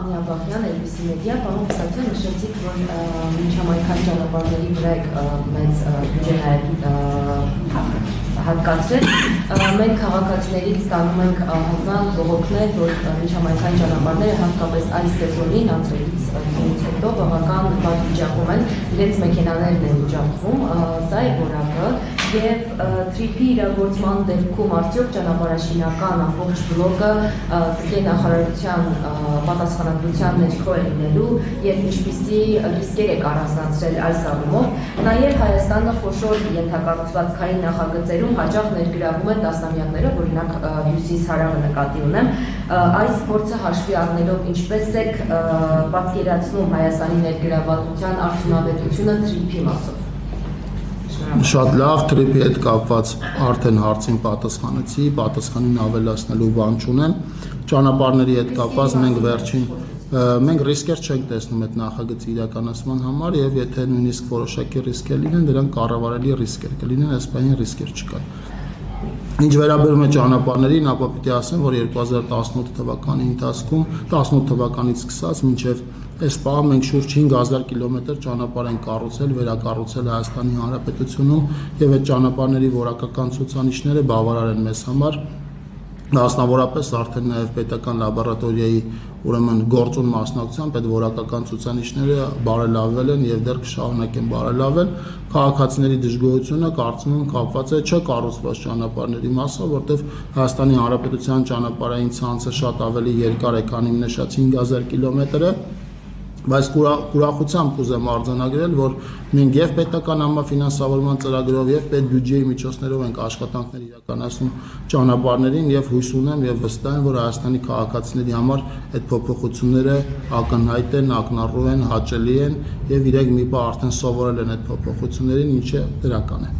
Աղնիա Բաղյան, LBC Media, պարոն Խսակյան, նշեցիք, որ միջհամայնքային ճանապարհների վրա մեծ բյուջեներ հատկացրել։ Մենք քաղաքացիներից ստանում ենք ահազանգ բողոքներ, որ միջհամայնքային ճանապարհները հատկապես այս սեզոնին անցրելից հետո բավական վատ վիճակում են, իրենց մեքենաներն են ջախվում, սա է որակը, եւ թրիփի իրագործման դեպքում արդյոք ճանապարհաշինական ամբողջ բլոկը կգե նախարարության պատասխանատվության ներքո է լինելու եւ ինչպիսի ռիսկեր է առանձնացրել այս առումով։ Նաեւ Հայաստանը խոշոր ենթակառուցվածքային նախագծերում հաճախ ներգրավում է տասնամյակներով, օրինակ Հյուսիս հարավը նկատի ունեմ, այս փորձը հաշվի առնելով ինչպես եք պատկերացնում Հայաստանի ներգրավվածության արդյունավետությունը թրիփի մասով։ Շատ լավ, թրիփի հետ կապված արդեն հարցին պատասխանեցի, պատասխանին ավելացնելու բան չունեմ։ Ճանապարհների հետ կապված մենք ռիսկեր չենք տեսնում այդ նախագծի իրականացման համար եւ եթե նույնիսկ որոշակի ռիսկեր լինեն, դրանք կառավարելի ռիսկեր կլինեն, այս բանի ռիսկեր չկան։ Ինչ վերաբերում է ճանապարհներին, ապա պիտի ասեմ, որ 2018 թվականի ընթացքում 18 թվականից սկսած մինչև այս պահ մենք շուրջ 5000 կիլոմետր ճանապարհ ենք կառուցել, վերակառուցել Հայաստանի Հանրապետությունում եւ այդ ճանապարհների որակական ցուցանիշները բավարար են մեզ համար։ Մասնավորապես արդեն նաեւ պետական լաբորատորիայի ուրեմն գործուն մասնակցությամբ այդ որակական ցուցանիշները բարելավել են եւ դեռ կշարունակեն բարելավել։ Քաղաքացիների դժգոհությունը կարծում եմ կապված է չկառուցված ճանապարհների մասով, որտեղ Հայաստանի Հանրապետության ճանապարհային ցանցը շատ ավելի երկար է, քան իմ նշած 5000 կիլոմետրը։ Բայց ուրախությամբ կուզեմ արձանագրել, որ մենք եւ պետական համաֆինանսավորման ծրագրով եւ պետբյուջեի միջոցներով ենք աշխատանքներ իրականացնում ճանապարհներին եւ հույս ունեմ եւ վստահ եմ, որ Հայաստանի քաղաքացիների համար այդ փոփոխությունները ակնհայտ են, ակնառու են, հաճելի են եւ իրենք մի բան արդեն սովորել են այդ փոփոխություններին, ինչը դրական է։